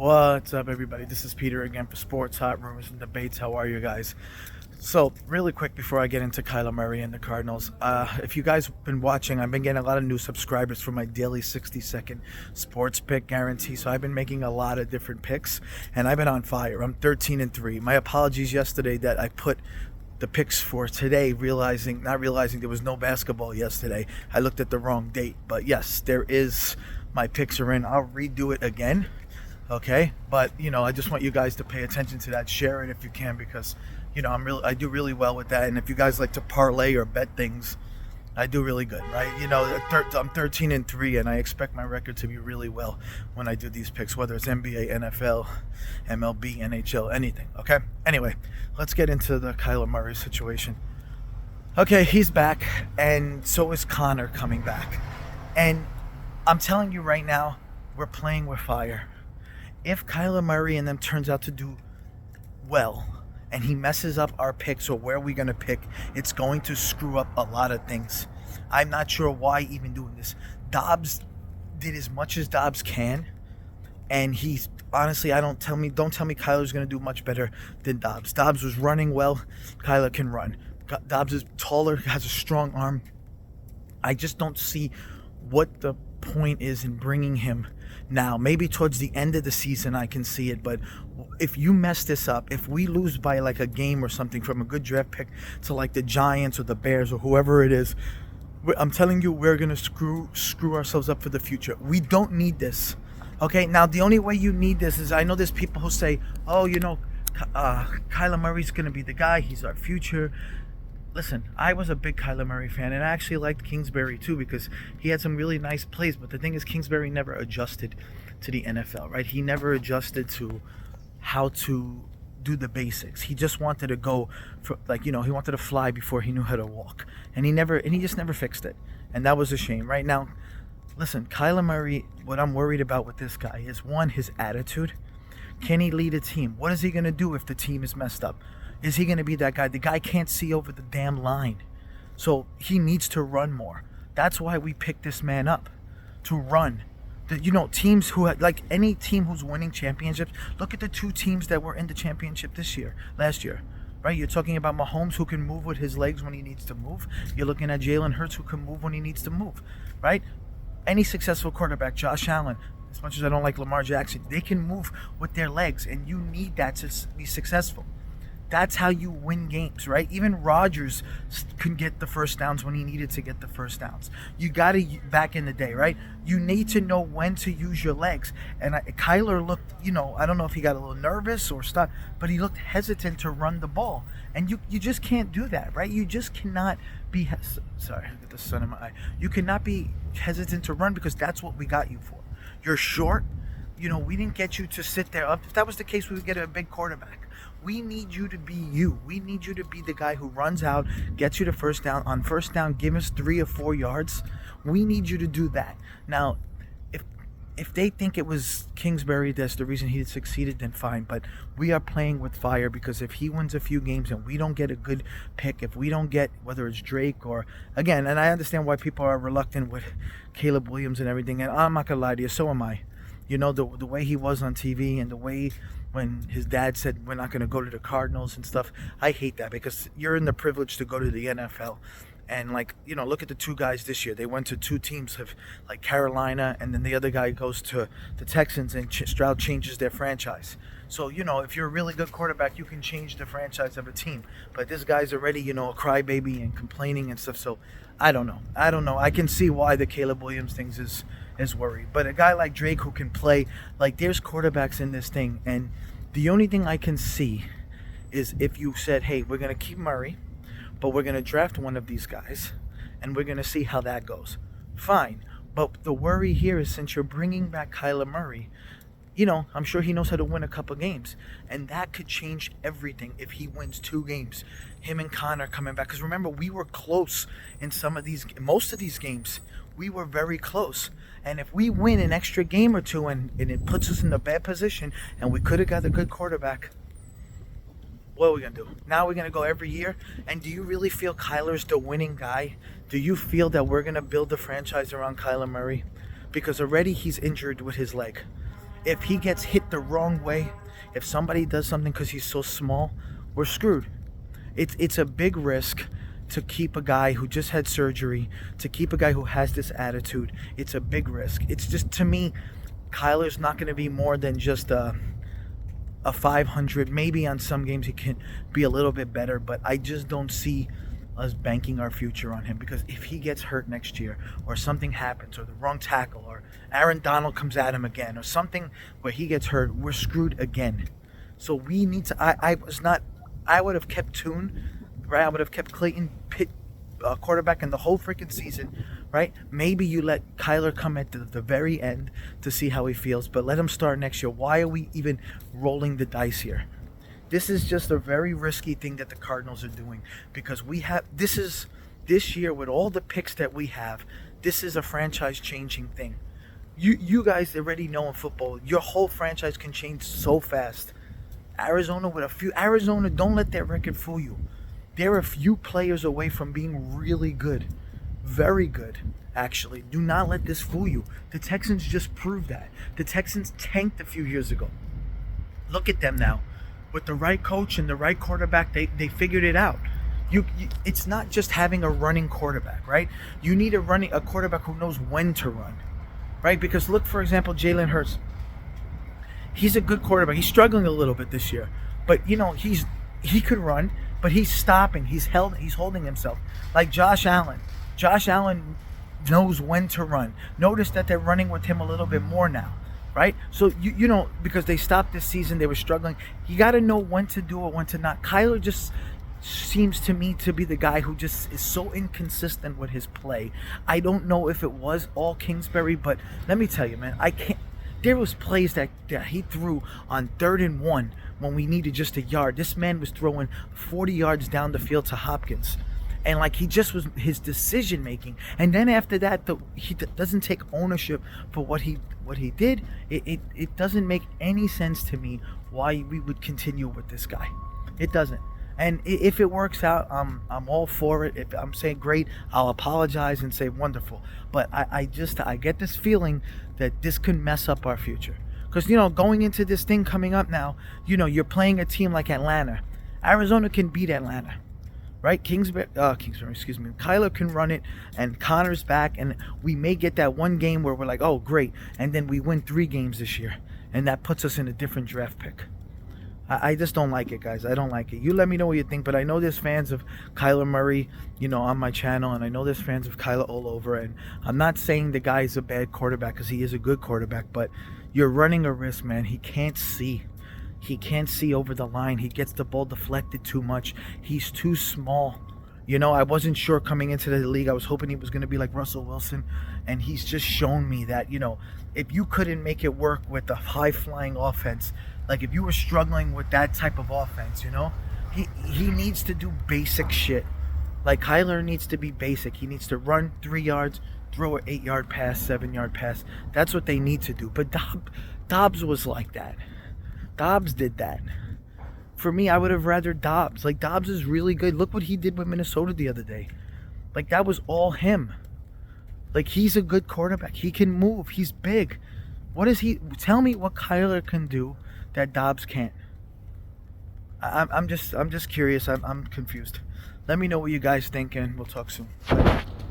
What's up, everybody? This is Peter again for Sports Hot Rumors and Debates. How are you guys? So, really quick before I get into Kyler Murray and the Cardinals, if you guys have been watching, I've been getting a lot of new subscribers for my daily 60-second sports pick guarantee. So, I've been making a lot of different picks, and I've been on fire. I'm 13-3. My apologies yesterday that I put the picks for today, not realizing there was no basketball yesterday. I looked at the wrong date, but yes, there is. My picks are in. I'll redo it again. Okay, but I just want you guys to pay attention to that. Share it if you can, because I do really well with that. And if you guys like to parlay or bet things, I do really good, right? I'm 13-3, and I expect my record to be really well when I do these picks, whether it's NBA, NFL, MLB, NHL, anything. Okay. Anyway, let's get into the Kyler Murray situation. Okay, he's back, and so is Connor coming back, and I'm telling you right now, we're playing with fire. If Kyler Murray and them turns out to do well and he messes up our picks or where we're going to pick, it's going to screw up a lot of things. I'm not sure why even doing this. Dobbs did as much as Dobbs can, and he's honestly, don't tell me Kyler's going to do much better than Dobbs. Dobbs was running well. Kyler can run. Dobbs is taller, has a strong arm. I just don't see what the point is in bringing him now. Maybe towards the end of the season I can see it, but if you mess this up, if we lose by like a game or something from a good draft pick to like the Giants or the Bears or whoever it is, I'm telling you, we're gonna screw ourselves up for the future. We don't need this. Okay, now the only way you need this is, I know there's people who say, Kyler Murray's gonna be the guy, he's our future. Listen, I was a big Kyler Murray fan, and I actually liked Kingsbury too, because he had some really nice plays. But the thing is, Kingsbury never adjusted to the NFL, right? He never adjusted to how to do the basics. He just wanted to go for, he wanted to fly before he knew how to walk, and he just never fixed it, and that was a shame. Right now, listen, Kyler Murray. What I'm worried about with this guy is, one, his attitude. Can he lead a team? What is he gonna do if the team is messed up? Is he going to be that guy? The guy can't see over the damn line. So he needs to run more. That's why we picked this man up, to run. Teams who, like any team who's winning championships, look at the two teams that were in the championship last year, right? You're talking about Mahomes, who can move with his legs when he needs to move. You're looking at Jalen Hurts, who can move when he needs to move, right? Any successful quarterback, Josh Allen, as much as I don't like Lamar Jackson, they can move with their legs, and you need that to be successful. That's how you win games, right? Even Rodgers can get the first downs when he needed to get the first downs. You got to, back in the day, right? You need to know when to use your legs. And Kyler looked, I don't know if he got a little nervous or stuff, but he looked hesitant to run the ball. And you just can't do that, right? You just cannot be, sorry, I got the sun in my eye. You cannot be hesitant to run, because that's what we got you for. You're short. We didn't get you to sit there. If that was the case, we would get a big quarterback. We need you to be you. We need you to be the guy who runs out, gets you to first down. On first down, give us 3 or 4 yards. We need you to do that. Now, if they think it was Kingsbury that's the reason he succeeded, then fine. But we are playing with fire, because if he wins a few games and we don't get a good pick, if we don't get, whether it's Drake or, again, and I understand why people are reluctant with Caleb Williams and everything, and I'm not going to lie to you, so am I. The way he was on TV, and the way when his dad said we're not going to go to the Cardinals and stuff, I hate that, because you're in the privilege to go to the NFL. And look at the two guys this year. They went to two teams like Carolina, and then the other guy goes to the Texans, and Stroud changes their franchise. So, if you're a really good quarterback, you can change the franchise of a team. But this guy's already, a crybaby and complaining and stuff. So I don't know. I can see why the Caleb Williams things is worried. But a guy like Drake who can play, there's quarterbacks in this thing. And the only thing I can see is if you said, hey, we're going to keep Murray, but we're going to draft one of these guys, and we're going to see how that goes. Fine. But the worry here is, since you're bringing back Kyler Murray, I'm sure he knows how to win a couple games. And that could change everything if he wins 2 games. Him and Connor coming back. Because remember, we were close in most of these games. We were very close. And if we win an extra game or two, and it puts us in a bad position, and we could have got a good quarterback, what are we going to do? Now we're going to go every year? And do you really feel Kyler's the winning guy? Do you feel that we're going to build the franchise around Kyler Murray? Because already he's injured with his leg. If he gets hit the wrong way, if somebody does something because he's so small, we're screwed. It's a big risk to keep a guy who just had surgery, to keep a guy who has this attitude. It's a big risk. It's just, to me, Kyler's not going to be more than just a 500. Maybe on some games he can be a little bit better, but I just don't see us banking our future on him, because if he gets hurt next year, or something happens, or the wrong tackle, or Aaron Donald comes at him again, or something where he gets hurt, we're screwed again. So we need to. I would have kept Tune, right? I would have kept Clayton Pitt quarterback in the whole freaking season, right? Maybe you let Kyler come at the very end to see how he feels, but let him start next year. Why are we even rolling the dice here? This is just a very risky thing that the Cardinals are doing, because this year, with all the picks that we have, this is a franchise changing thing. You guys already know in football, your whole franchise can change so fast. Arizona, don't let that record fool you. They're a few players away from being really good. Very good, actually. Do not let this fool you. The Texans just proved that. The Texans tanked a few years ago. Look at them now. With the right coach and the right quarterback, they figured it out. It's not just having a running quarterback, right? You need a quarterback who knows when to run, right? Because look, for example, Jalen Hurts. He's a good quarterback. He's struggling a little bit this year, but he could run, but he's stopping. He's holding himself. Like Josh Allen. Josh Allen knows when to run. Notice that they're running with him a little bit more now. Right? So, because they stopped this season, they were struggling. You got to know when to do it, when to not. Kyler just seems to me to be the guy who just is so inconsistent with his play. I don't know if it was all Kingsbury, but let me tell you, man, there was plays that he threw on 3rd and 1 when we needed just a yard. This man was throwing 40 yards down the field to Hopkins. And he just was his decision making, and then after that, he doesn't take ownership for what he did. It doesn't make any sense to me why we would continue with this guy. It doesn't. And if it works out, I'm all for it. If I'm saying great, I'll apologize and say wonderful. But I get this feeling that this could mess up our future, because going into this thing coming up now, you're playing a team like Atlanta. Arizona can beat Atlanta. Right, Kyler can run it, and Connor's back, and we may get that one game where we're like, oh, great, and then we win 3 games this year, and that puts us in a different draft pick. I just don't like it, guys. I don't like it. You let me know what you think, but I know there's fans of Kyler Murray, on my channel, and I know there's fans of Kyler all over, and I'm not saying the guy is a bad quarterback, because he is a good quarterback, but you're running a risk, man. He can't see. He can't see over the line. He gets the ball deflected too much. He's too small. I wasn't sure coming into the league. I was hoping he was going to be like Russell Wilson. And he's just shown me that, if you couldn't make it work with the high-flying offense, like if you were struggling with that type of offense, he needs to do basic shit. Like Kyler needs to be basic. He needs to run 3 yards, throw an 8-yard pass, 7-yard pass. That's what they need to do. But Dobbs was like that. Dobbs did that. For me, I would have rather Dobbs. Dobbs is really good. Look what he did with Minnesota the other day. That was all him. He's a good quarterback. He can move. He's big. Tell me what Kyler can do that Dobbs can't. I'm just curious. I'm confused. Let me know what you guys think, and we'll talk soon. Bye.